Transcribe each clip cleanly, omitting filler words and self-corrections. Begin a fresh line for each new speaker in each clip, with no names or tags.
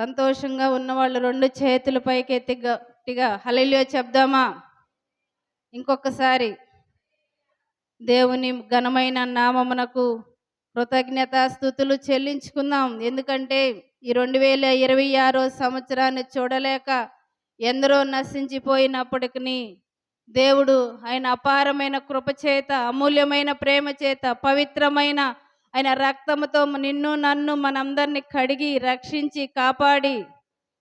సంతోషంగా ఉన్నవాళ్ళు 2 చేతులు పైకెత్తి గట్టిగా హల్లెలూయా చెప్దామా? ఇంకొకసారి దేవుని ఘనమైన నామమునకు కృతజ్ఞతాస్తుతులు చెల్లించుకుందాం. ఎందుకంటే ఈ 2026 సంవత్సరాన్ని చూడలేక ఎందరో నశించిపోయినప్పటికీ దేవుడు ఆయన అపారమైన కృపచేత, అమూల్యమైన ప్రేమ చేత, పవిత్రమైన ఆయన రక్తముతో నిన్ను నన్ను మనందరినీ కడిగి రక్షించి కాపాడి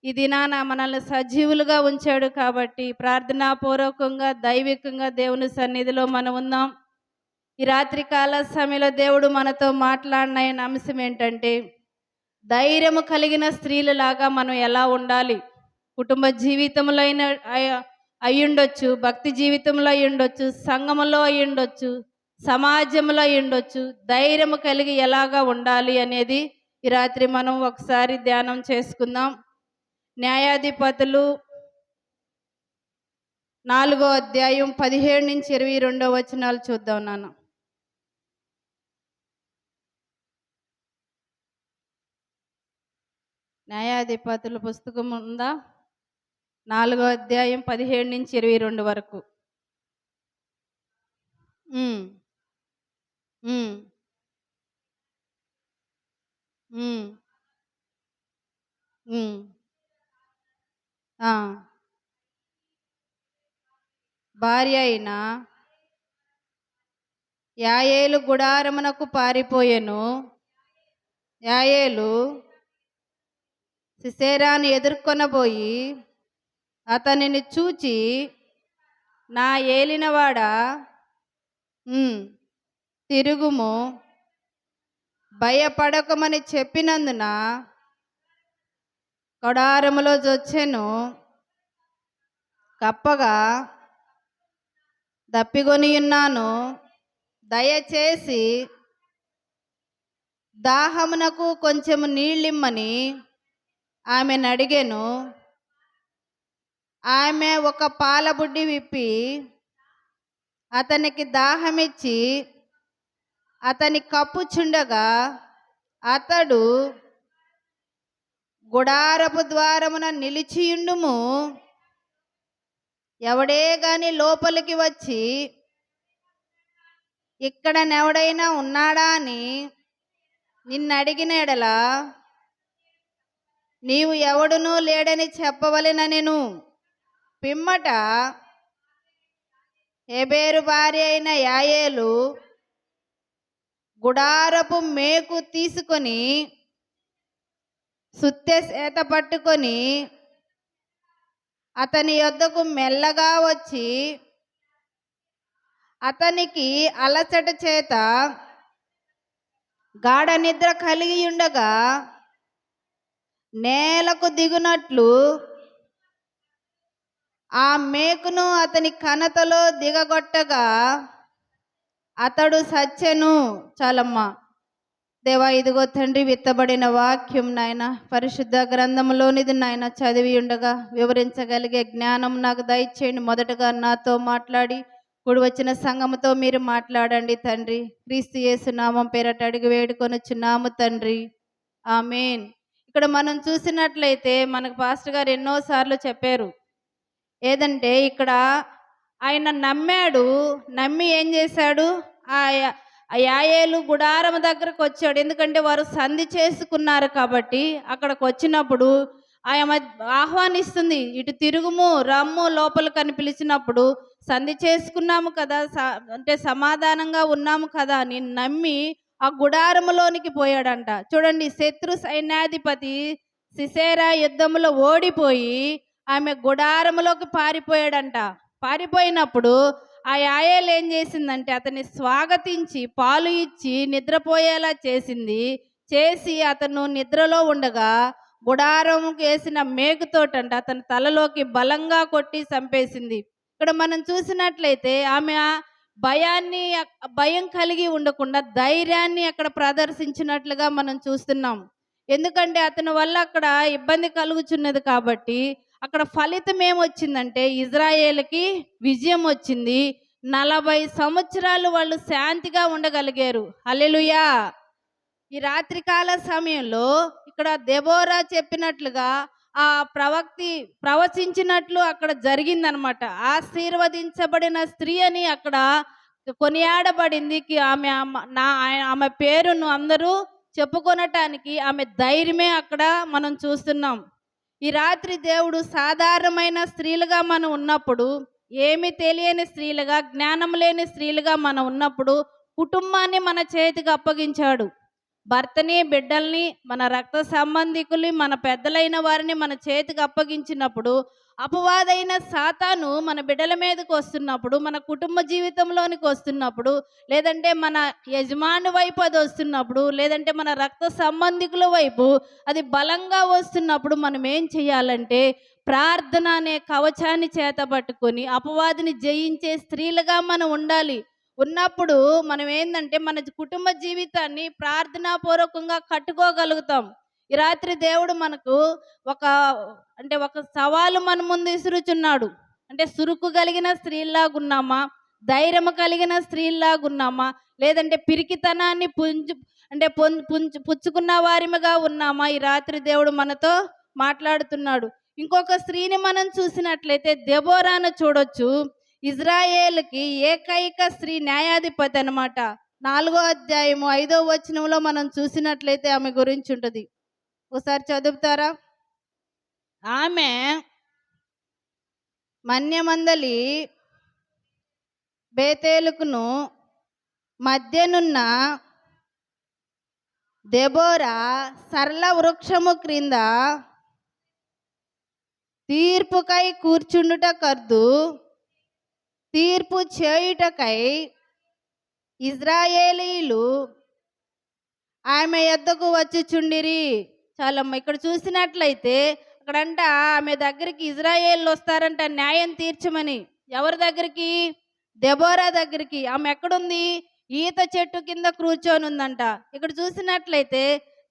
ఈ దినాన మనల్ని సజీవులుగా ఉంచాడు. కాబట్టి ప్రార్థనాపూర్వకంగా దైవికంగా దేవుని సన్నిధిలో మనం ఉందాం. ఈ రాత్రి కాల సమయంలో దేవుడు మనతో మాట్లాడిన అంశం ఏంటంటే, ధైర్యము కలిగిన స్త్రీలలాగా మనం ఎలా ఉండాలి. కుటుంబ జీవితంలో అయినా అయ్యుండొచ్చు, భక్తి జీవితంలో అయ్యుండొచ్చు, సంఘములో అయ్యుండొచ్చు, సమాజంలో అయ్యుండొచ్చు. ధైర్యము కలిగి ఎలాగా ఉండాలి అనేది ఈ రాత్రి మనం ఒకసారి ధ్యానం చేసుకుందాం. న్యాయాధిపతులు 4వ అధ్యాయం 17 నుంచి 22 వచనాలు చూద్దాం నాన్న. న్యాయాధిపతుల పుస్తకం ఉందా? 4వ అధ్యాయం 17 నుంచి 22 వరకు. ఉమ్, ఉమ్, ఉమ్, ఉమ్, ఆ. భార్య అయిన యాయేలు గుడారమునకు పారిపోయెను. యాయేలు సిసెరాను ఎదుర్కొనబోయి అతనిని చూచి, నా ఏలినవాడా, తిరుగుము, భయపడకమని చెప్పినందున గుడారములో జొచ్చెను. కప్పగా దప్పిగొని ఉన్నాను, దయచేసి దాహమునకు కొంచెము నీళ్ళిమ్మని ఆమెను అడిగెను. ఆమె ఒక పాలబుడ్డి విప్పి అతనికి దాహమిచ్చి అతని కప్పుచుండగా అతడు, గుడారపు ద్వారమున నిలిచియుండుము, ఎవడే గాని లోపలికి వచ్చి ఇక్కడ నెవడైనా ఉన్నాడా అని నిన్ను అడిగిన ఎడల నీవు ఎవడునూ లేడని చెప్పవలెననెను. పిమ్మట హెబెరు భార్య అయిన యాయేలు గుడారపు మేకు తీసుకొని సుత్తె సేత పట్టుకొని అతని యొద్దకు మెల్లగా వచ్చి అతనికి అలసట చేత గాఢ నిద్ర కలిగి ఉండగా నేలకు దిగునట్లు ఆ మేకును అతని కణతలో దిగగొట్టగా అతడు సచ్చెను. చాలమ్మా. దేవా, ఇదిగో తండ్రి, విత్తబడిన వాక్యం నాయన పరిశుద్ధ గ్రంథంలోనిది నాయన చదివి ఉండగా వివరించగలిగే జ్ఞానం నాకు దయచేయండి. మొదటగా నాతో మాట్లాడి కూడి వచ్చిన సంఘముతో మీరు మాట్లాడండి తండ్రి. క్రీస్తు యేసు నామం పేరట అడిగి వేడుకొనుచున్నాము తండ్రి, ఆమేన్. ఇక్కడ మనం చూసినట్లయితే మనకు పాస్టర్ గారు ఎన్నోసార్లు చెప్పారు. ఏదంటే ఇక్కడ ఆయన నమ్మాడు. నమ్మి ఏం చేశాడు? ఆ యాయేలు గుడారం దగ్గరకు వచ్చాడు. ఎందుకంటే వారు సంధి చేసుకున్నారు కాబట్టి అక్కడికి వచ్చినప్పుడు ఆమె ఆహ్వానిస్తుంది, ఇటు తిరుగుము, రమ్ము లోపలికని పిలిచినప్పుడు సంధి చేసుకున్నాము కదా, అంటే సమాధానంగా ఉన్నాము కదా అని నమ్మి ఆ గుడారములోనికి పోయాడంట. చూడండి, శత్రు సైన్యాధిపతి సిసెరా యుద్ధంలో ఓడిపోయి ఆమె గుడారములోకి పారిపోయాడంట. పారిపోయినప్పుడు ఆ యాయేలు ఏం చేసిందంటే అతన్ని స్వాగతించి పాలు ఇచ్చి నిద్రపోయేలా చేసి అతను నిద్రలో ఉండగా గుడారంకి వేసిన మేకుతోటంట అతని తలలోకి బలంగా కొట్టి చంపేసింది. ఇక్కడ మనం చూసినట్లయితే ఆమె భయం కలిగి ఉండకుండా ధైర్యాన్ని అక్కడ ప్రదర్శించినట్లుగా మనం చూస్తున్నాం. ఎందుకంటే అతని వల్ల అక్కడ ఇబ్బంది కలుగుచున్నది కాబట్టి అక్కడ ఫలితం ఏమొచ్చిందంటే ఇజ్రాయేలుకి విజయం వచ్చింది. 40 సంవత్సరాలు వాళ్ళు శాంతిగా ఉండగలిగారు. హల్లెలూయా. ఈ రాత్రికాల సమయంలో ఇక్కడ ఇక్కడ దెబోరా చెప్పినట్లుగా ఆ ప్రవచించినట్లు అక్కడ జరిగిందనమాట. ఆశీర్వదించబడిన స్త్రీ అని అక్కడ కొనియాడబడింది. ఆమె పేరును అందరూ చెప్పుకొనటానికి ఆమె ధైర్యమే అక్కడ మనం చూస్తున్నాం. ఈ రాత్రి దేవుడు సాధారణమైన స్త్రీలుగా మనం ఉన్నప్పుడు, ఏమి తెలియని స్త్రీలుగా, జ్ఞానం లేని స్త్రీలుగా మనం ఉన్నప్పుడు కుటుంబాన్ని మన చేతికి అప్పగించాడు. భర్తని, బిడ్డల్ని, మన రక్త సంబంధికుల్ని, మన పెద్దలైన వారిని మన చేతికి అప్పగించినప్పుడు అపవాదైన సాతాను మన బిడ్డల మీదకి వస్తున్నప్పుడు, మన కుటుంబ జీవితంలోనికి వస్తున్నప్పుడు, లేదంటే మన యజమాని వైపు అది వస్తున్నప్పుడు, లేదంటే మన రక్త సంబంధికుల వైపు అది బలంగా వస్తున్నప్పుడు మనం ఏం చేయాలంటే ప్రార్థన అనే కవచాన్ని చేతబట్టుకొని అపవాదిని జయించే స్త్రీలుగా మనం ఉండాలి. ఉన్నప్పుడు మనం ఏంటంటే మన కుటుంబ జీవితాన్ని ప్రార్థనాపూర్వకంగా కట్టుకోగలుగుతాం. ఈ రాత్రి దేవుడు మనకు ఒక ఒక సవాలు మన ముందు ఇసురుచున్నాడు. అంటే సురుకు కలిగిన స్త్రీలాగున్నామా, ధైర్యము కలిగిన స్త్రీలాగున్నామా, లేదంటే పిరికితనాన్ని పుచ్చుకున్న వారిగా ఉన్నామా? ఈ రాత్రి దేవుడు మనతో మాట్లాడుతున్నాడు. ఇంకొక స్త్రీని మనం చూసినట్లయితే దెబోరాను చూడొచ్చు. ఇజ్రాయేలుకి ఏకైక స్త్రీ న్యాయాధిపతి అనమాట. 4వ అధ్యాయము 5వ వచనంలో మనం చూసినట్లయితే ఆమె గురించి ఉంటుంది. ఒకసారి చదువుతారా? ఆమె మన్యమందలి బేతేలుకును మధ్యనున్న దెబోరా సరళ వృక్షము క్రింద తీర్పుకై కూర్చుండుట కర్దు, తీర్పు చేయుటకై ఇజ్రాయేలీలు ఆమె యొద్దకు వచ్చుచుండిరి. చాలమ్మ, ఇక్కడ చూసినట్లయితే అక్కడంట ఆమె దగ్గరికి ఇజ్రాయేలు వస్తారంట న్యాయం తీర్చమని. ఎవరి దగ్గరికి? దెబోరా దగ్గరికి. ఆమె ఎక్కడుంది? ఈత చెట్టు కింద కూర్చొని ఉందంట. ఇక్కడ చూసినట్లయితే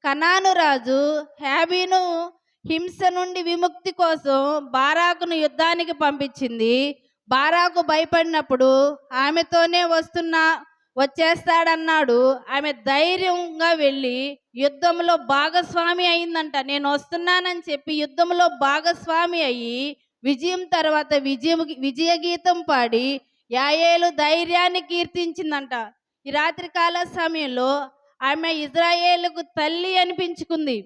కనాను రాజు హ్యాబీను హింస నుండి విముక్తి కోసం బారాకును యుద్ధానికి పంపించింది. బారాకు భయపడినప్పుడు ఆమెతోనే వచ్చేస్తాడన్నాడు. ఆమె ధైర్యంగా వెళ్ళి యుద్ధంలో భాగస్వామి అయిందంట. నేను వస్తున్నానని చెప్పి యుద్ధంలో భాగస్వామి అయ్యి విజయం తర్వాత విజయ గీతం పాడి యాయేలు ధైర్యాన్ని కీర్తించిందంట. ఈ రాత్రికాల సమయంలో ఆమె ఇజ్రాయేలుకు తల్లి అనిపించుకుంది.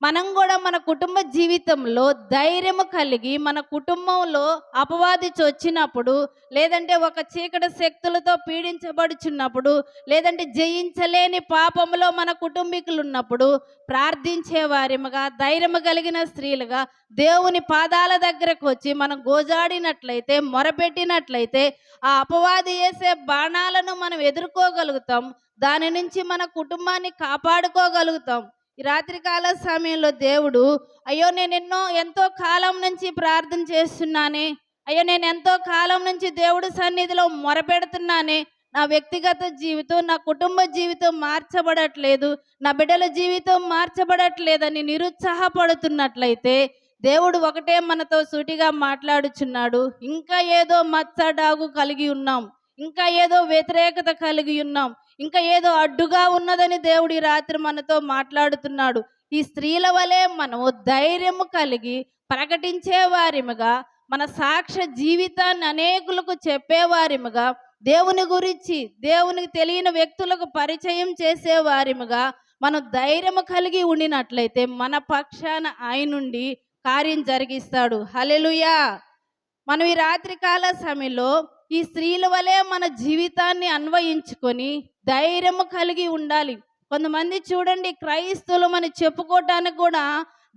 మనం కూడా మన కుటుంబ జీవితంలో ధైర్యము కలిగి మన కుటుంబంలో అపవాది వచ్చినప్పుడు, లేదంటే ఒక చీకటి శక్తులతో పీడించబడుచున్నప్పుడు, లేదంటే జయించలేని పాపంలో మన కుటుంబీకులు ఉన్నప్పుడు ప్రార్థించే వారిగా, ధైర్యము కలిగిన స్త్రీలుగా దేవుని పాదాల దగ్గరకు వచ్చి మనం గోజాడినట్లయితే, మొరపెట్టినట్లయితే ఆ అపవాది వేసే బాణాలను మనం ఎదుర్కోగలుగుతాం. దాని నుంచి మన కుటుంబాన్ని కాపాడుకోగలుగుతాం. ఈ రాత్రికాల సమయంలో దేవుడు, అయ్యో నేను ఎంతో కాలం నుంచి ప్రార్థన చేస్తున్నానే, అయ్యో నేను ఎంతో కాలం నుంచి దేవుడి సన్నిధిలో మొరపెడుతున్నానే, నా వ్యక్తిగత జీవితం, నా కుటుంబ జీవితం మార్చబడట్లేదు, నా బిడ్డల జీవితం మార్చబడట్లేదని నిరుత్సాహపడుతున్నట్లయితే దేవుడు ఒకటే మనతో సూటిగా మాట్లాడుచున్నాడు. ఇంకా ఏదో మచ్చడాగు కలిగి ఉన్నాం, ఇంకా ఏదో వ్యతిరేకత కలిగి ఉన్నాం, ఇంకా ఏదో అడ్డుగా ఉన్నదని దేవుడు ఈ రాత్రి మనతో మాట్లాడుతున్నాడు. ఈ స్త్రీల వలె మనము ధైర్యము కలిగి ప్రకటించే వారిముగా, మన సాక్ష్య జీవితాన్ని అనేకులకు చెప్పేవారిముగా, దేవుని గురించి దేవునికి తెలియని వ్యక్తులకు పరిచయం చేసేవారిముగా మనం ధైర్యము కలిగి ఉండినట్లయితే మన పక్షాన ఆయనుండి కార్యం జరిగిస్తాడు. హల్లెలూయా. మనం ఈ రాత్రికాల సమయంలో ఈ స్త్రీల వలె మన జీవితాన్ని అన్వయించుకొని ధైర్యము కలిగి ఉండాలి. కొంతమంది చూడండి, క్రైస్తవులు అని చెప్పుకోవటానికి కూడా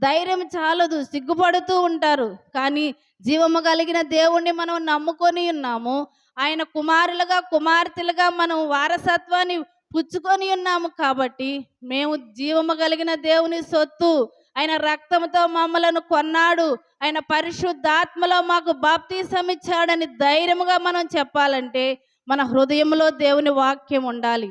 ధైర్యం చాలదు, సిగ్గుపడుతూ ఉంటారు. కానీ జీవము కలిగిన దేవుణ్ణి మనం నమ్ముకొని ఉన్నాము. ఆయన కుమారులుగా, కుమార్తెలుగా మనం వారసత్వాన్ని పుచ్చుకొని ఉన్నాము. కాబట్టి మేము జీవము కలిగిన దేవుని సొత్తు. ఆయన రక్తంతో మమ్మలను కొన్నాడు, ఆయన పరిశుద్ధాత్మలో మాకు బాప్తీసం ఇచ్చాడని ధైర్యముగా మనం చెప్పాలంటే మన హృదయంలో దేవుని వాక్యం ఉండాలి.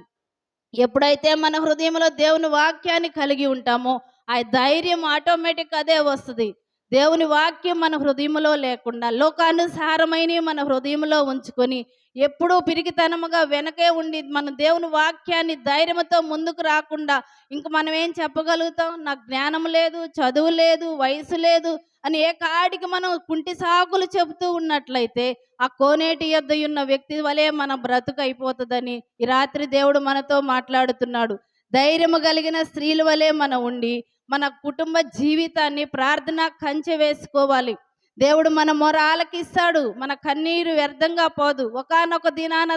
ఎప్పుడైతే మన హృదయంలో దేవుని వాక్యాన్ని కలిగి ఉంటామో ఆ ధైర్యం ఆటోమేటిక్ అదే వస్తుంది. దేవుని వాక్యం మన హృదయంలో లేకుండా లోకానుసారమైన మన హృదయంలో ఉంచుకొని ఎప్పుడూ పిరికితనముగా వెనకే ఉండి మన దేవుని వాక్యాన్ని ధైర్యంతో ముందుకు రాకుండా ఇంక మనం ఏం చెప్పగలుగుతాం? నాకు జ్ఞానం లేదు, చదువు లేదు, వయసు లేదు అని ఏ కాడికి మనం కుంటి సాకులు చెబుతూ ఉన్నట్లయితే ఆ కోనేటి యొద్ద ఉన్న వ్యక్తి వలె మన బ్రతుకు అయిపోతుందని ఈ రాత్రి దేవుడు మనతో మాట్లాడుతున్నాడు. ధైర్యము కలిగిన స్త్రీల వలె మనం ఉండి మన కుటుంబ జీవితాన్ని ప్రార్థన కంచె వేసుకోవాలి. దేవుడు మన మొర ఆలకిస్తాడు. మన కన్నీరు వ్యర్థంగా పోదు. ఒకానొక దినాన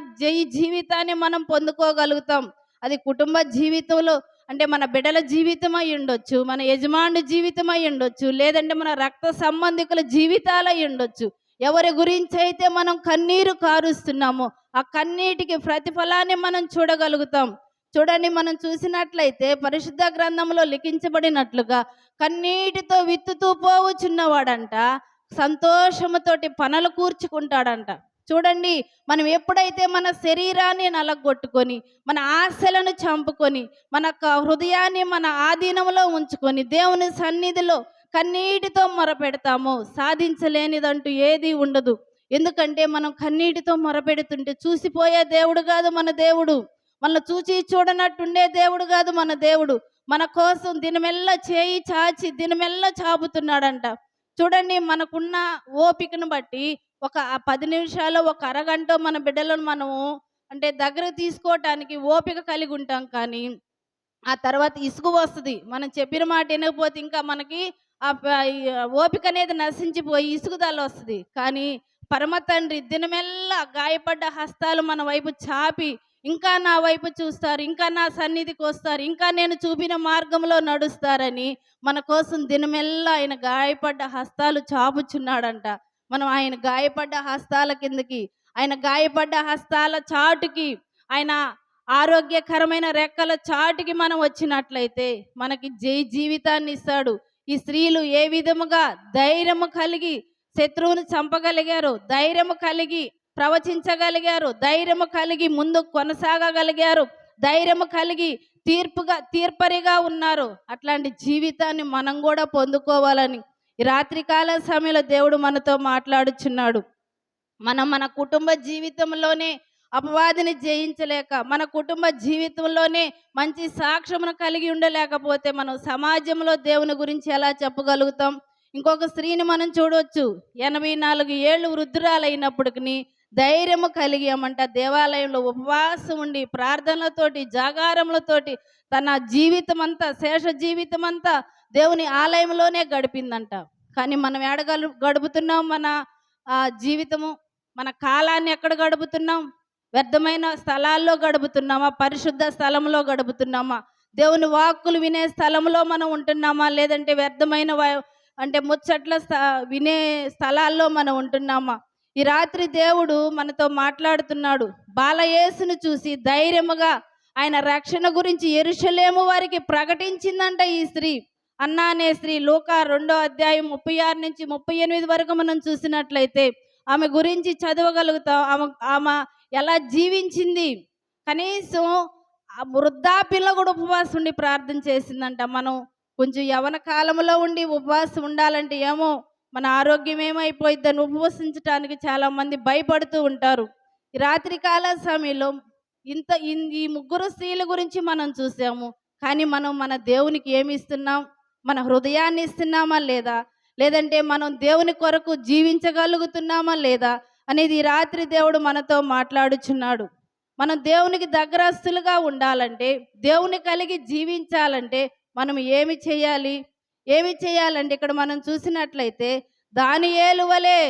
జీవితాన్ని మనం పొందుకోగలుగుతాం. అది కుటుంబ జీవితంలో అంటే మన బిడ్డల జీవితం అయి ఉండొచ్చు, మన యజమానుడి జీవితం అయి ఉండొచ్చు, లేదంటే మన రక్త సంబంధికుల జీవితాలు అయి ఉండొచ్చు. ఎవరి గురించి అయితే మనం కన్నీరు కారుస్తున్నామో ఆ కన్నీటికి ప్రతిఫలాన్ని మనం చూడగలుగుతాం. చూడండి, మనం చూసినట్లయితే పరిశుద్ధ గ్రంథంలో లిఖించబడినట్లుగా కన్నీటితో విత్తుతూ పోవచ్చున్నవాడంట సంతోషముతోటి పనులు కూర్చుకుంటాడంట. చూడండి, మనం ఎప్పుడైతే మన శరీరాన్ని నలగొట్టుకొని మన ఆశలను చంపుకొని మన హృదయాన్ని మన ఆధీనంలో ఉంచుకొని దేవుని సన్నిధిలో కన్నీటితో మొరపెడతామో సాధించలేనిదంటూ ఏది ఉండదు. ఎందుకంటే మనం కన్నీటితో మొరపెడుతుంటే చూసిపోయే దేవుడు కాదు మన దేవుడు. మనల్ని చూచి చూడనట్టుండే దేవుడు కాదు మన దేవుడు. మన కోసం దినమెల్లా చేయి చాచి దినమెల్లా చాపుతున్నాడంట. చూడండి, మనకున్న ఓపికను బట్టి ఒక 10 నిమిషాలు ఒక అరగంట మన బిడ్డలను మనము అంటే దగ్గర తీసుకోవటానికి ఓపిక కలిగి ఉంటాం. కానీ ఆ తర్వాత ఇసుగు వస్తుంది. మనం చెప్పిన మాట వినకపోతే ఇంకా మనకి ఓపిక అనేది నశించిపోయి ఇసుగుదల వస్తుంది. కానీ పరమ తండ్రి దినమెల్లా గాయపడ్డ హస్తాలు మన వైపు చాపి ఇంకా నా వైపు చూస్తారు, ఇంకా నా సన్నిధికి వస్తారు, ఇంకా నేను చూపిన మార్గంలో నడుస్తారని మన కోసం దినమెల్లా ఆయన గాయపడ్డ హస్తాలు చాపుచున్నాడంట. మనం ఆయన గాయపడ్డ హస్తాల కిందకి, ఆయన గాయపడ్డ హస్తాల చాటుకి, ఆయన ఆరోగ్యకరమైన రెక్కల చాటుకి మనం వచ్చినట్లయితే మనకి జీవితాన్ని ఇస్తాడు. ఈ స్త్రీలు ఏ విధముగా ధైర్యము కలిగి శత్రువుని చంపగలిగారు, ధైర్యము కలిగి ప్రవచించగలిగారు, ధైర్యము కలిగి ముందు కొనసాగగలిగారు, ధైర్యము కలిగి తీర్పరిగా ఉన్నారు. అట్లాంటి జీవితాన్ని మనం కూడా పొందుకోవాలని ఈ రాత్రికాల సమయంలో దేవుడు మనతో మాట్లాడుచున్నాడు. మన కుటుంబ జీవితంలోనే అపవాదిని జయించలేక, మన కుటుంబ జీవితంలోనే మంచి సాక్ష్యమును కలిగి ఉండలేకపోతే మనం సమాజంలో దేవుని గురించి ఎలా చెప్పగలుగుతాం? ఇంకొక స్త్రీని మనం చూడవచ్చు. 84 ఏళ్ళు వృద్ధురాలైనప్పటికీ ధైర్యము కలిగి దేవాలయంలో ఉపవాసం ఉండి ప్రార్థనలతోటి జాగారములతోటి తన జీవితం అంతా శేష జీవితం అంతా దేవుని ఆలయంలోనే గడిపిందంట. కానీ మనం గడుపుతున్నాం మన జీవితము? మన కాలాన్ని ఎక్కడ గడుపుతున్నాం? వ్యర్థమైన స్థలాల్లో గడుపుతున్నామా? పరిశుద్ధ స్థలంలో గడుపుతున్నామా? దేవుని వాక్కులు వినే స్థలంలో మనం ఉంటున్నామా? లేదంటే వ్యర్థమైన ముచ్చట్ల వినే స్థలాల్లో మనం ఉంటున్నామా? ఈ రాత్రి దేవుడు మనతో మాట్లాడుతున్నాడు. బాలయేసును చూసి ధైర్యముగా ఆయన రక్షణ గురించి యెరూషలేము వారికి ప్రకటించిందంట ఈ స్త్రీ. అన్నా అనే స్త్రీ. లూకా 2వ అధ్యాయం 36 నుంచి 38 వరకు మనం చూసినట్లయితే ఆమె గురించి చదవగలుగుతాం. ఆమె ఎలా జీవించింది. కనీసం ఆ వృద్ధాప్యంలో కూడా ఉపవాసం ఉండి ప్రార్థన చేసిందంట. మనం కొంచెం యవన కాలంలో ఉండి ఉపవాసం ఉండాలంటే ఏమో మన ఆరోగ్యం ఏమైపోయిద్దని ఉపవసించడానికి చాలామంది భయపడుతూ ఉంటారు. ఈ రాత్రికాల సమయంలో ఈ 3 స్త్రీల గురించి మనం చూసాము. కానీ మనం మన దేవునికి ఏమి ఇస్తున్నాం? మన హృదయాన్ని ఇస్తున్నామా లేదా? లేదంటే మనం దేవుని కొరకు జీవించగలుగుతున్నామా లేదా అనేది ఈ రాత్రి దేవుడు మనతో మాట్లాడుచున్నాడు. మనం దేవునికి దగ్గరస్తులుగా ఉండాలంటే, దేవుని కలిగి జీవించాలంటే మనం ఏమి చేయాలంటే ఇక్కడ మనం చూసినట్లయితే దానియేలు వలె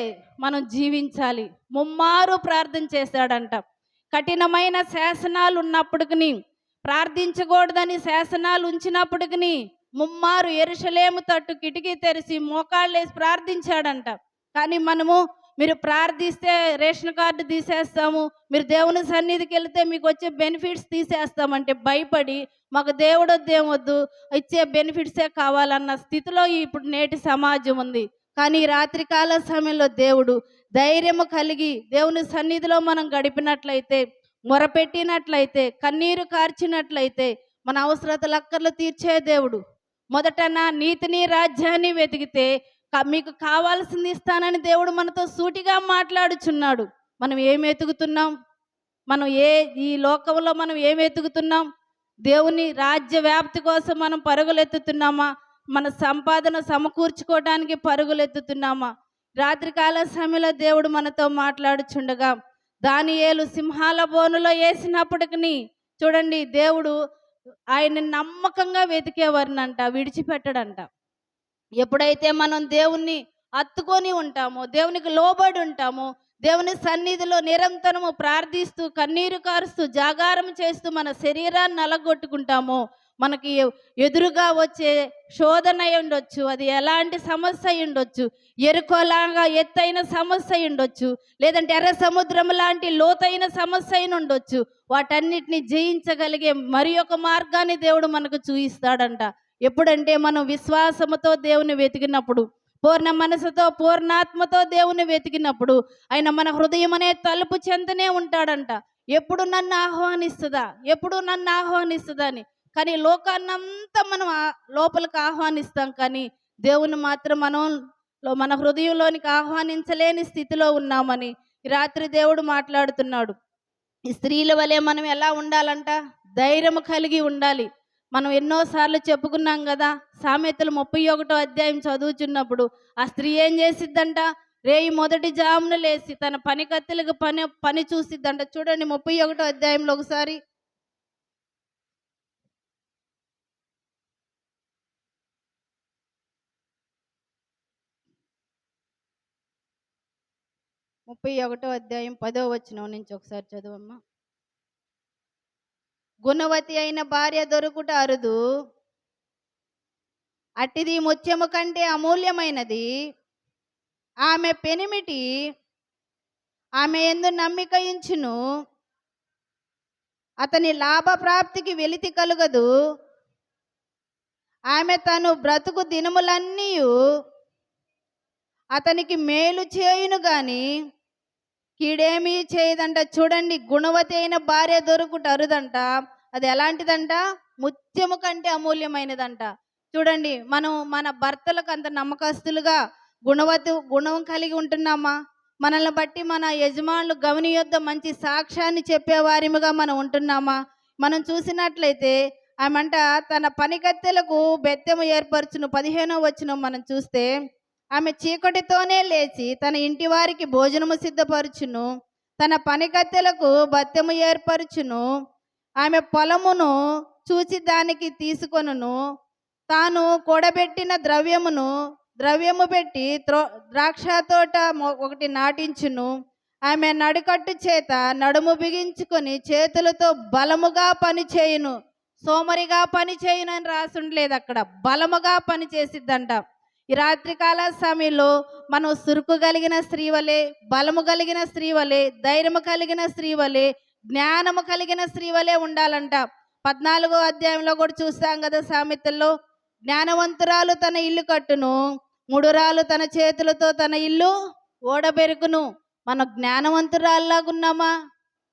మనం జీవించాలి. ముమ్మారు ప్రార్థన చేశాడంట. కఠినమైన శాసనాలు ఉన్నప్పటికీ, ప్రార్థించకూడదని శాసనాలు ఉంచినప్పటికీ ముమ్మారు యెరూషలేము తట్టు కిటికీ తెరిచి మోకాళ్ళేసి ప్రార్థించాడంట. కానీ మీరు ప్రార్థిస్తే రేషన్ కార్డు తీసేస్తాము, మీరు దేవుని సన్నిధికి వెళితే మీకు వచ్చే బెనిఫిట్స్ తీసేస్తామంటే భయపడి మాకు దేవుడు వద్దేమొద్దు, ఇచ్చే బెనిఫిట్సే కావాలన్న స్థితిలో ఇప్పుడు నేటి సమాజం ఉంది. కానీ రాత్రికాల సమయంలో దేవుడు ధైర్యము కలిగి దేవుని సన్నిధిలో మనం గడిపినట్లయితే, మొరపెట్టినట్లయితే, కన్నీరు కార్చినట్లయితే మన అవసరతలు అక్కర్లు తీర్చే దేవుడు. మొదట నా నీతిని రాజ్యాన్ని వెతికితే మీకు కావాల్సింది ఇస్తానని దేవుడు మనతో సూటిగా మాట్లాడుచున్నాడు. మనం ఏం ఎతుకుతున్నాం? మనం ఈ లోకంలో మనం ఏం ఎతుకుతున్నాం? దేవుని రాజ్య వ్యాప్తి కోసం మనం పరుగులెత్తుతున్నామా? మన సంపాదన సమకూర్చుకోవడానికి పరుగులెత్తుతున్నామా? రాత్రికాల సమయంలో దేవుడు మనతో మాట్లాడుచుండగా దానియేలు సింహాల బోనులో వేసినప్పటికీ చూడండి, దేవుడు ఆయన్ని నమ్మకంగా వెతికేవారినంట విడిచిపెట్టడంట. ఎప్పుడైతే మనం దేవుణ్ణి హత్తుకొని ఉంటామో, దేవునికి లోబడి ఉంటామో, దేవుని సన్నిధిలో నిరంతరము ప్రార్థిస్తూ కన్నీరు కారుస్తూ జాగారం చేస్తూ మన శరీరాన్ని నలగొట్టుకుంటామో, మనకి ఎదురుగా వచ్చే శోధన అయి ఉండొచ్చు, అది ఎలాంటి సమస్య అయి ఉండొచ్చు, ఎరుకోలాగా ఎత్తైన సమస్య అయి ఉండొచ్చు, లేదంటే ఎర్ర సముద్రం లాంటి లోతైన సమస్య అయిన ఉండొచ్చు. వాటన్నిటిని జయించగలిగే మరి ఒక మార్గాన్ని దేవుడు మనకు చూయిస్తాడంట. ఎప్పుడంటే మనం విశ్వాసముతో దేవుని వెతికినప్పుడు, పూర్ణ మనసుతో పూర్ణాత్మతో దేవుని వెతికినప్పుడు ఆయన మన హృదయం అనే తలుపు చెంతనే ఉంటాడంట. ఎప్పుడు నన్ను ఆహ్వానిస్తుందా, ఎప్పుడు నన్ను ఆహ్వానిస్తుందా అని. కానీ లోకాన్నంతా మనం లోపలికి ఆహ్వానిస్తాం, కానీ దేవుని మాత్రం మన హృదయంలోనికి ఆహ్వానించలేని స్థితిలో ఉన్నామని ఈ రాత్రి దేవుడు మాట్లాడుతున్నాడు. ఈ స్త్రీల వలె మనం ఎలా ఉండాలంట? ధైర్యం కలిగి ఉండాలి. మనం ఎన్నోసార్లు చెప్పుకున్నాం కదా, సామెతలు 31వ అధ్యాయం చదువుచున్నప్పుడు ఆ స్త్రీ ఏం చేసిద్దంట? రేయి మొదటి జామున లేసి తన పని కత్తెలకు పని చూసిద్దంట. చూడండి 31వ అధ్యాయంలో ఒకసారి. ముప్పై 31వ అధ్యాయం 10వ వచనం నుంచి ఒకసారి చదువమ్మా. గుణవతి అయిన భార్య దొరుకుట అరుదు, అట్టిది ముత్యము కంటే అమూల్యమైనది. ఆమె పెనిమిటి ఆమె యందు నమ్మిక ఉంచును, అతని లాభప్రాప్తికి వెలితి కలుగదు. ఆమె తను బ్రతుకు దినములన్నీ అతనికి మేలు చేయును గాని కీడేమీ చేయదంట. చూడండి, గుణవతి అయిన భార్య దొరుకుట అరుదంట. అది ఎలాంటిదంట? ముత్యము కంటే అమూల్యమైనదంట. చూడండి, మనం మన భర్తలకు అంత నమ్మకస్తులుగా గుణం కలిగి ఉంటున్నామా? మనల్ని బట్టి మన యజమానులు గమనియొద్ద మంచి సాక్ష్యాన్ని చెప్పేవారిముగా మనం ఉంటున్నామా? మనం చూసినట్లయితే ఆమెంట తన పనికత్తెలకు బెత్తెము ఏర్పరచును. 15వ వచనం మనం చూస్తే, ఆమె చీకటితోనే లేచి తన ఇంటి వారికి భోజనము సిద్ధపరచును, తన పనికత్తెలకు బత్తెము ఏర్పరచును. ఆమె పొలమును చూచి దానికి తీసుకొనును, తాను కూడబెట్టిన ద్రవ్యము పెట్టి ద్రాక్ష తోట ఒకటి నాటించును. ఆమె నడుకట్టు చేత నడుము బిగించుకొని చేతులతో బలముగా పని చేయును. సోమరిగా పని చేయును అని రాసుండలేదు అక్కడ, బలముగా పని చేసిద్దంట. ఈ రాత్రికాల సమయంలో మనం సురుకు కలిగిన స్త్రీ వలె, బలము కలిగిన స్త్రీ వలె, ధైర్యము కలిగిన స్త్రీ వలె, జ్ఞానము కలిగిన స్త్రీ వలె ఉండాలంట. 14వ అధ్యాయంలో కూడా చూస్తాం కదా సామెతల్లో, జ్ఞానవంతురాలు తన ఇల్లు కట్టును, ముడురాలు తన చేతులతో తన ఇల్లు ఓడబెరుకును. మనం జ్ఞానవంతురాల్లాగున్నామా?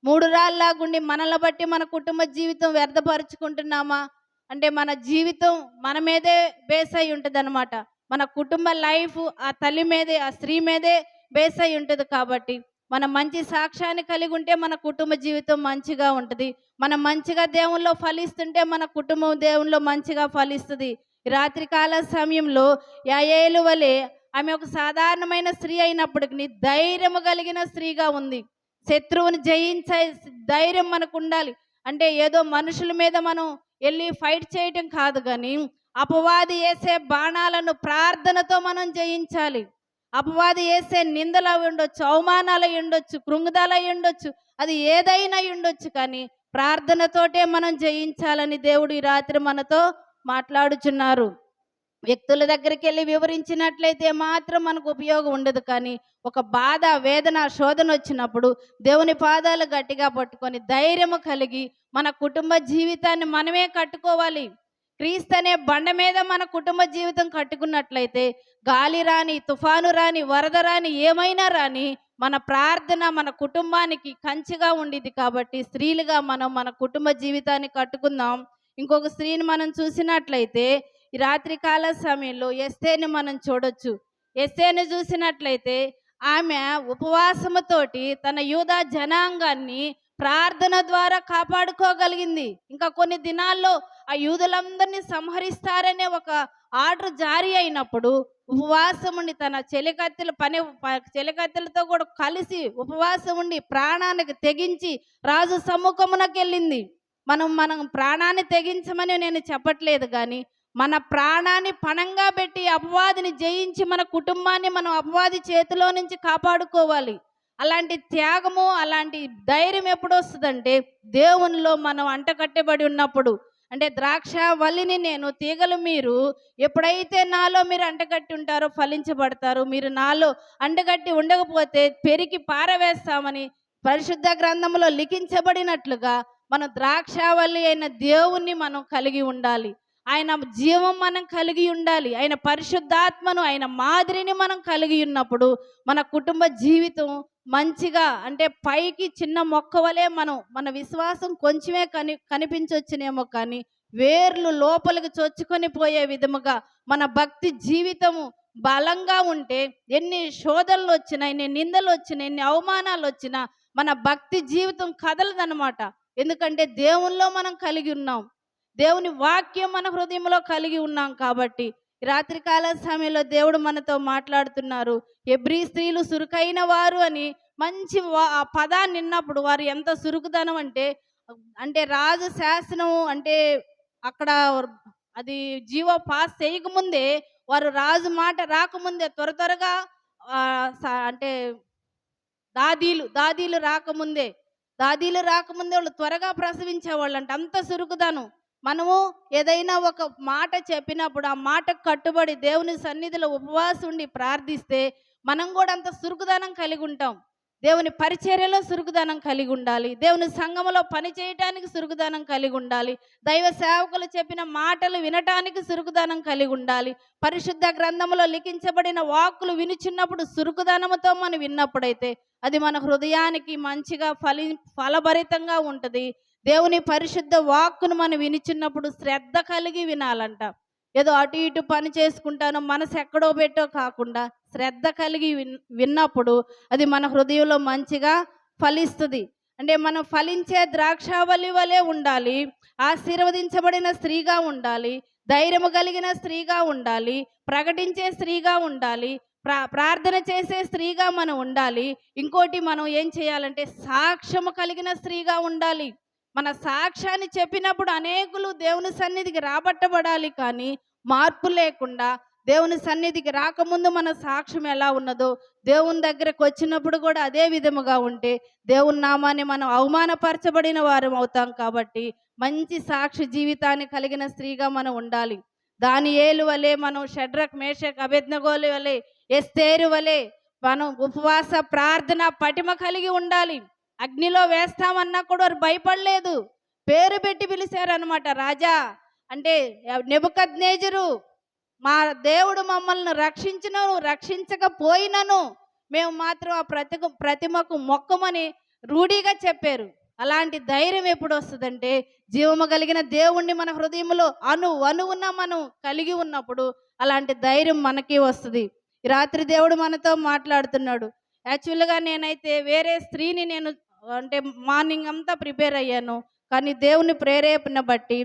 మూడురాల్లాగుండి మనల్ని బట్టి మన కుటుంబ జీవితం వ్యర్థపరుచుకుంటున్నామా? అంటే మన జీవితం మన మీదే బేస్ అయి ఉంటుంది అనమాట. మన కుటుంబ లైఫ్ ఆ తల్లి మీదే, ఆ స్త్రీ మీదే బేస్ అయి ఉంటుంది. కాబట్టి మనం మంచి సాక్ష్యాన్ని కలిగి ఉంటే మన కుటుంబ జీవితం మంచిగా ఉంటుంది. మనం మంచిగా దేవుల్లో ఫలిస్తుంటే మన కుటుంబం దేవుల్లో మంచిగా ఫలిస్తుంది. రాత్రికాల సమయంలో యాయేలు వలె ఆమె ఒక సాధారణమైన స్త్రీ అయినప్పటికీ ధైర్యము కలిగిన స్త్రీగా ఉంది. శత్రువుని జయించే ధైర్యం మనకు ఉండాలి. అంటే ఏదో మనుషుల మీద మనం వెళ్ళి ఫైట్ చేయటం కాదు, కానీ అపవాది వేసే బాణాలను ప్రార్థనతో మనం జయించాలి. అపవాది వేసే నిందలు అవి ఉండొచ్చు, అవమానాలు అయి ఉండొచ్చు, కృంగుదలు అయి ఉండొచ్చు, అది ఏదైనా ఉండొచ్చు, కానీ ప్రార్థనతోటే మనం జయించాలని దేవుడు ఈ రాత్రి మనతో మాట్లాడుచున్నారు. వ్యక్తుల దగ్గరికి వెళ్ళి వివరించినట్లయితే మాత్రం మనకు ఉపయోగం ఉండదు. కానీ ఒక బాధ, వేదన, శోధన వచ్చినప్పుడు దేవుని పాదాలు గట్టిగా పట్టుకొని ధైర్యము కలిగి మన కుటుంబ జీవితాన్ని మనమే కట్టుకోవాలి. క్రీస్తు అనే బండ మీద మన కుటుంబ జీవితం కట్టుకున్నట్లయితే గాలి రాని, తుఫాను రాని, వరద రాని, ఏమైనా రాని మన ప్రార్థన మన కుటుంబానికి కంచిగా ఉండిద్ది. కాబట్టి స్త్రీలుగా మనం మన కుటుంబ జీవితాన్ని కట్టుకుందాం. ఇంకొక స్త్రీని మనం చూసినట్లయితే ఈ రాత్రికాల సమయంలో ఎస్తేర్ని మనం చూడొచ్చు. ఎస్తేరును చూసినట్లయితే ఆమె ఉపవాసముతోటి తన యూదా జనాంగాన్ని ప్రార్థన ద్వారా కాపాడుకోగలిగింది. ఇంకా కొన్ని దినాల్లో ఆ యూదులందరినీ సంహరిస్తారనే ఒక ఆర్డర్ జారీ అయినప్పుడు ఉపవాసం ఉండి తన చెలికత్తెలతో కూడా కలిసి ఉపవాసం ఉండి ప్రాణానికి తెగించి రాజు సముఖమునకు వెళ్ళింది. మనం ప్రాణాన్ని తెగించమని నేను చెప్పట్లేదు, కానీ మన ప్రాణాన్ని పణంగా పెట్టి అపవాదిని జయించి మన కుటుంబాన్ని మనం అపవాది చేతిలో నుంచి కాపాడుకోవాలి. అలాంటి త్యాగము, అలాంటి ధైర్యం ఎప్పుడు వస్తుందంటే దేవునిలో మనం అంటకట్టబడి ఉన్నప్పుడు. అంటే ద్రాక్ష వల్లిని నేను, తీగలు మీరు. ఎప్పుడైతే నాలో మీరు అంటగట్టి ఉంటారో ఫలించబడతారు. మీరు నాలో అంటగట్టి ఉండకపోతే పెరికి పారవేస్తామని పరిశుద్ధ గ్రంథంలో లిఖించబడినట్లుగా మనం ద్రాక్షావల్లి అయిన దేవుణ్ణి మనం కలిగి ఉండాలి. ఆయన జీవం మనం కలిగి ఉండాలి. ఆయన పరిశుద్ధాత్మను, ఆయన మాదిరిని మనం కలిగి ఉన్నప్పుడు మన కుటుంబ జీవితం మంచిగా, అంటే పైకి చిన్న మొక్క వలె మన విశ్వాసం కొంచెమే కనిపించవచ్చునేమో, కానీ వేర్లు లోపలికి చొచ్చుకొని పోయే విధముగా మన భక్తి జీవితము బలంగా ఉంటే ఎన్ని శోధనలు వచ్చినా, ఎన్ని నిందలు వచ్చినా, ఎన్ని అవమానాలు వచ్చినా మన భక్తి జీవితం కదలదనమాట. ఎందుకంటే దేవునిలో మనం కలిగి ఉన్నాం, దేవుని వాక్యం మన హృదయంలో కలిగి ఉన్నాం. కాబట్టి రాత్రికాల సమయంలో దేవుడు మనతో మాట్లాడుతున్నారు. హెబ్రీ స్త్రీలు సురుకైన వారు అని మంచి ఆ పదాన్ని విన్నప్పుడు వారు ఎంత సురుకుదనం అంటే, అంటే రాజు శాసనం అంటే అక్కడ అది జీవో పాస్ చేయకముందే, వారు రాజు మాట రాకముందే త్వరగా అంటే దాదీలు రాకముందే వాళ్ళు త్వరగా ప్రసవించేవాళ్ళంట. అంత సురుకుదనం. మనము ఏదైనా ఒక మాట చెప్పినప్పుడు ఆ మాటకు కట్టుబడి దేవుని సన్నిధిలో ఉపవాసం ఉండి ప్రార్థిస్తే మనం కూడా అంత సురుకుదనం కలిగి ఉంటాం. దేవుని పరిచర్యలో సురుకుదనం కలిగి ఉండాలి. దేవుని సంఘములో పని చేయటానికి సురుకుదనం కలిగి ఉండాలి. దైవ సేవకులు చెప్పిన మాటలు వినటానికి సురుకుదనం కలిగి ఉండాలి. పరిశుద్ధ గ్రంథములో లిఖించబడిన వాక్కులు వినిచిన్నప్పుడు సురుకుదనముతో మనం విన్నప్పుడైతే అది మన హృదయానికి మంచిగా ఫలభరితంగా ఉంటుంది. దేవుని పరిశుద్ధ వాక్కును మనం వినిచిన్నప్పుడు శ్రద్ధ కలిగి వినాలంట. ఏదో అటు ఇటు పని చేసుకుంటానో మనసు ఎక్కడో పెట్టో కాకుండా శ్రద్ధ కలిగి విన్నప్పుడు అది మన హృదయంలో మంచిగా ఫలిస్తుంది. అంటే మనం ఫలించే ద్రాక్షావళి వలె ఉండాలి. ఆశీర్వదించబడిన స్త్రీగా ఉండాలి. ధైర్యము కలిగిన స్త్రీగా ఉండాలి. ప్రకటించే స్త్రీగా ఉండాలి. ప్రార్థన చేసే స్త్రీగా మనం ఉండాలి. ఇంకోటి మనం ఏం చేయాలంటే సాక్ష్యము కలిగిన స్త్రీగా ఉండాలి. మన సాక్ష్యాన్ని చెప్పినప్పుడు అనేకులు దేవుని సన్నిధికి రాబట్టబడాలి. కానీ మార్పు లేకుండా దేవుని సన్నిధికి రాకముందు మన సాక్ష్యం ఎలా ఉన్నదో దేవుని దగ్గరకు వచ్చినప్పుడు కూడా అదే విధముగా ఉంటే దేవుని నామాన్ని మనం అవమానపరచబడిన వారం అవుతాం. కాబట్టి మంచి సాక్షి జీవితాన్ని కలిగిన స్త్రీగా మనం ఉండాలి. దానియేలు వలె మనం షడ్రక్ మేషక్ అబేద్నెగోలు వలె ఎస్తేరు వలె మనం ఉపవాస ప్రార్థన పటిమ కలిగి ఉండాలి. అగ్నిలో వేస్తామన్నా కూడా వారు భయపడలేదు. పేరు పెట్టి పిలిచారనమాట. రాజా అంటే నెబుకద్నెజరు, మా దేవుడు మమ్మల్ని రక్షించకపోయినను మేము మాత్రం ఆ ప్రతిమకు మొక్కమని రూఢిగా చెప్పారు. అలాంటి ధైర్యం ఎప్పుడు వస్తుందంటే జీవము కలిగిన దేవుణ్ణి మన హృదయంలో అణువున మనం కలిగి ఉన్నప్పుడు అలాంటి ధైర్యం మనకి వస్తుంది. ఈ రాత్రి దేవుడు మనతో మాట్లాడుతున్నాడు. యాక్చువల్గా నేనైతే వేరే స్త్రీని అంటే మార్నింగ్ అంతా ప్రిపేర్ అయ్యాను. కానీ దేవుని ప్రేరేపణ బట్టి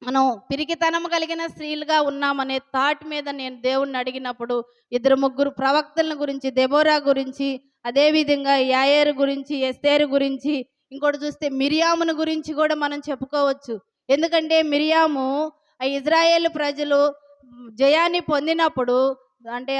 మనం పిరికితనం కలిగిన స్త్రీలుగా ఉన్నామనే థాట్ మీద నేను దేవుణ్ణి అడిగినప్పుడు 2-3 ప్రవక్తల గురించి, దెబోరా గురించి, అదేవిధంగా యాయేరు గురించి, ఎస్తేరు గురించి, ఇంకోటి చూస్తే మిరియామును గురించి కూడా మనం చెప్పుకోవచ్చు. ఎందుకంటే మిరియాము ఆ ఇజ్రాయేలు ప్రజలు జయాన్ని పొందినప్పుడు, అంటే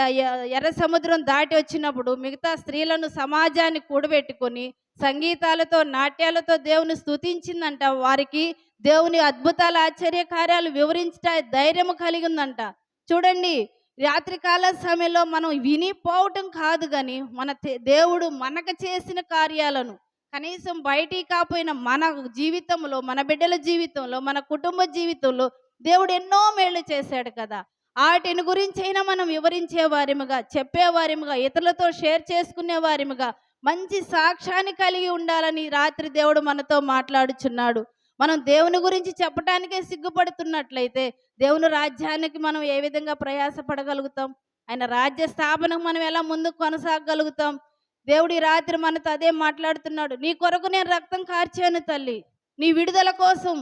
ఎర్ర సముద్రం దాటి వచ్చినప్పుడు మిగతా స్త్రీలను సమాజాన్ని కూడబెట్టుకొని సంగీతాలతో, నాట్యాలతో దేవుని స్తుతించిందంట. వారికి దేవుని అద్భుతాల ఆశ్చర్య కార్యాలు వివరించట ధైర్యము కలిగి ఉందంట. చూడండి, రాత్రికాల సమయంలో మనం వినిపోవటం కాదు, కానీ మన దేవుడు మనకు చేసిన కార్యాలను కనీసం బయటికి కాకపోయినా మన జీవితంలో, మన బిడ్డల జీవితంలో, మన కుటుంబ జీవితంలో దేవుడు ఎన్నో మేళ్ళు చేశాడు కదా. వాటిని గురించి అయినా మనం వివరించే వారిముగా, చెప్పేవారిముగా, ఇతరులతో షేర్ చేసుకునే వారిముగా మంచి సాక్ష్యాన్ని కలిగి ఉండాలని రాత్రి దేవుడు మనతో మాట్లాడుచున్నాడు. మనం దేవుని గురించి చెప్పడానికే సిగ్గుపడుతున్నట్లయితే దేవుని రాజ్యానికి మనం ఏ విధంగా ప్రయాసపడగలుగుతాం? ఆయన రాజ్య స్థాపనకు మనం ఎలా ముందుకు కొనసాగలుగుతాం? దేవుడు ఈ రాత్రి మనతో అదే మాట్లాడుతున్నాడు. నీ కొరకు నేను రక్తం కార్చాను తల్లి. నీ విడుదల కోసం,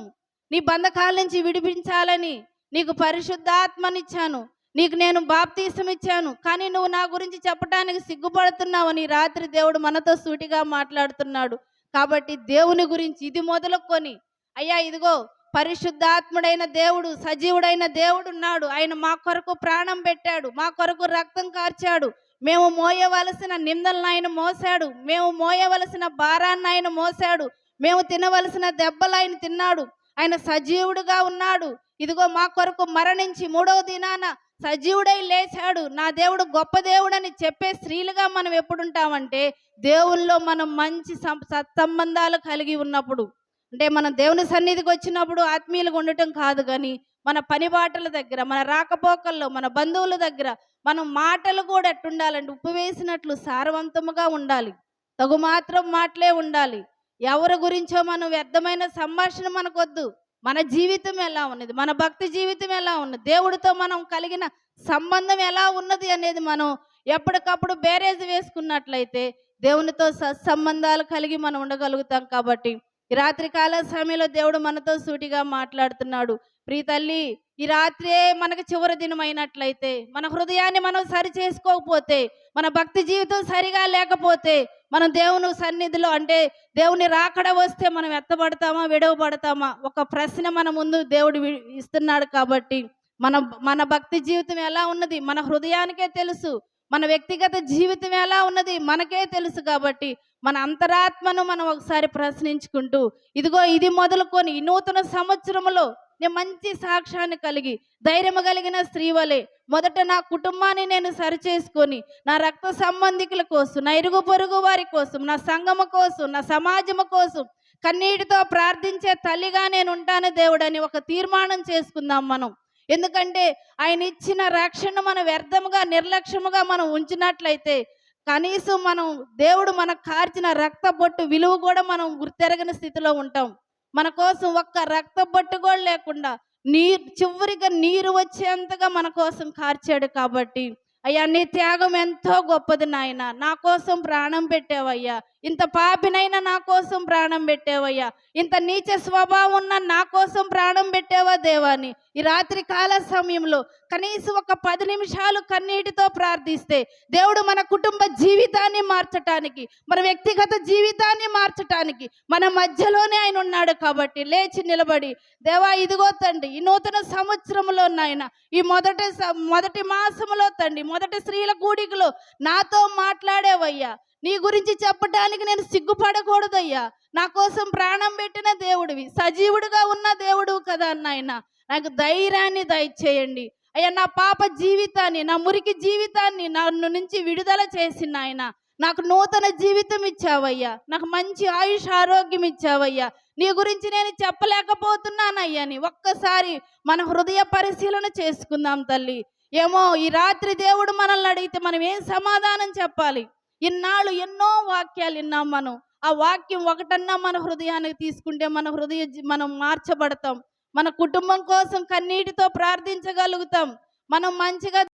నీ బంధకాల నుంచి విడిపించాలని నీకు పరిశుద్ధాత్మనిచ్చాను. నీకు నేను బాప్తీసం ఇచ్చాను. కానీ నువ్వు నా గురించి చెప్పడానికి సిగ్గుపడుతున్నావని ఈ రాత్రి దేవుడు మనతో సూటిగా మాట్లాడుతున్నాడు. కాబట్టి దేవుని గురించి ఇది మొదలుకొని, అయ్యా ఇదిగో పరిశుద్ధాత్ముడైన దేవుడు, సజీవుడైన దేవుడు ఉన్నాడు. ఆయన మా కొరకు ప్రాణం పెట్టాడు, మా కొరకు రక్తం కార్చాడు. మేము మోయవలసిన నిందలను ఆయన మోసాడు, మేము మోయవలసిన భారాన్ని ఆయన మోసాడు, మేము తినవలసిన దెబ్బలు ఆయన తిన్నాడు. ఆయన సజీవుడుగా ఉన్నాడు. ఇదిగో మా కొరకు మరణించి మూడవ దినాన సజీవుడై లేచాడు. నా దేవుడు గొప్ప దేవుడని చెప్పే స్త్రీలుగా మనం ఎప్పుడుంటామంటే, దేవుల్లో మనం మంచి సత్సంబంధాలు కలిగి ఉన్నప్పుడు. అంటే మనం దేవుని సన్నిధికి వచ్చినప్పుడు ఆత్మీయులుగా ఉండటం కాదు, కానీ మన పని బాటల దగ్గర, మన రాకపోకల్లో, మన బంధువుల దగ్గర మనం మాటలు కూడా ఎట్టుండాలంటే ఉప్పు వేసినట్లు సారవంతముగా ఉండాలి. తగు మాత్రం మాటలే ఉండాలి. ఎవరి గురించో మనం వ్యర్థమైన సంభాషణ మనకొద్దు. మన జీవితం ఎలా ఉన్నది, మన భక్తి జీవితం ఎలా ఉన్నది, దేవుడితో మనం కలిగిన సంబంధం ఎలా ఉన్నది అనేది మనం ఎప్పటికప్పుడు బేరేజ్ వేసుకున్నట్లయితే దేవునితో సత్సంబంధాలు కలిగి మనం ఉండగలుగుతాం. కాబట్టి ఈ రాత్రి కాల సమయంలో దేవుడు మనతో సూటిగా మాట్లాడుతున్నాడు. ప్రియ తల్లి, ఈ రాత్రే మనకు చివరి దినం అయినట్లయితే, మన హృదయాన్ని మనం సరి చేసుకోకపోతే, మన భక్తి జీవితం సరిగా లేకపోతే, మనం దేవుని సన్నిధిలో అంటే దేవుని రాకడ వస్తే మనం ఎత్తబడతామా, విడవబడతామా? ఒక ప్రశ్న మన ముందు దేవుడు ఇస్తున్నాడు. కాబట్టి మన భక్తి జీవితం ఎలా ఉన్నది మన హృదయానికే తెలుసు. మన వ్యక్తిగత జీవితం ఎలా ఉన్నది మనకే తెలుసు. కాబట్టి మన అంతరాత్మను మనం ఒకసారి ప్రశ్నించుకుంటూ, ఇదిగో ఇది మొదలుకొని ఈ నూతన సంవత్సరంలో నేను మంచి సాక్ష్యాన్ని కలిగి, ధైర్యం కలిగిన స్త్రీ వలె మొదట నా కుటుంబాన్ని నేను సరిచేసుకొని, నా రక్త సంబంధికుల కోసం, నా ఇరుగు పొరుగు వారి కోసం, నా సంఘము కోసం, నా సమాజము కోసం కన్నీటితో ప్రార్థించే తల్లిగా నేను ఉంటాను దేవుడని ఒక తీర్మానం చేసుకుందాం మనం. ఎందుకంటే ఆయన ఇచ్చిన రక్షణ మనం వ్యర్థముగా, నిర్లక్ష్యముగా మనం ఉంచినట్లయితే, కనీసం మనం దేవుడు మనకు కార్చిన రక్త బొట్టు విలువ కూడా మనం గుర్తెరగని స్థితిలో ఉంటాం. మన కోసం ఒక్క రక్త బొట్టు కూడా లేకుండా చివరిగా నీరు వచ్చేంతగా మన కోసం కార్చాడు. కాబట్టి అయ్యా, నీ త్యాగం ఎంతో గొప్పది నాయన. నా కోసం ప్రాణం పెట్టావయ్యా. ఇంత పాపినైనా నా కోసం ప్రాణం పెట్టావయ్యా. ఇంత నీచ స్వభావం ఉన్న నా కోసం ప్రాణం పెట్టావా దేవాని. ఈ రాత్రి కాల సమయంలో కనీసం ఒక 10 నిమిషాలు కన్నీటితో ప్రార్థిస్తే దేవుడు మన కుటుంబ జీవితాన్ని మార్చటానికి, మన వ్యక్తిగత జీవితాన్ని మార్చటానికి మన మధ్యలోనే ఆయన ఉన్నాడు. కాబట్టి లేచి నిలబడి, దేవా ఇదిగో తండ్రి, ఈ నూతన సంవత్సరంలో నాయన, ఈ మొదటి మాసములో తండ్రి, మొదటి స్త్రీల కూడికలో నాతో మాట్లాడేవయ్యా. నీ గురించి చెప్పటానికి నేను సిగ్గుపడకూడదయ్యా. నా కోసం ప్రాణం పెట్టిన దేవుడివి, సజీవుడిగా ఉన్న దేవుడు కదా నాయన. నాకు ధైర్యాన్ని దయచేయండి అయ్యా. నా పాప జీవితాన్ని, నా మురికి జీవితాన్ని నన్ను నుంచి విడుదల చేసి నాయన, నాకు నూతన జీవితం ఇచ్చావయ్యా. నాకు మంచి ఆయుష్ ఆరోగ్యం ఇచ్చావయ్యా. నీ గురించి నేను చెప్పలేకపోతున్నానయ్యా అని ఒక్కసారి మన హృదయ పరిశీలన చేసుకుందాం తల్లి. ఏమో ఈ రాత్రి దేవుడు మనల్ని అడిగితే మనం ఏం సమాధానం చెప్పాలి? ఇన్నాళ్ళు ఎన్నో వాక్యాలు విన్నాం మనం. ఆ వాక్యం ఒకటన్నా మన హృదయానికి తీసుకుంటే మనం మార్చబడతాం. మన కుటుంబం కోసం కన్నీటితో ప్రార్థించగలుగుతాం. మనం మంచిగా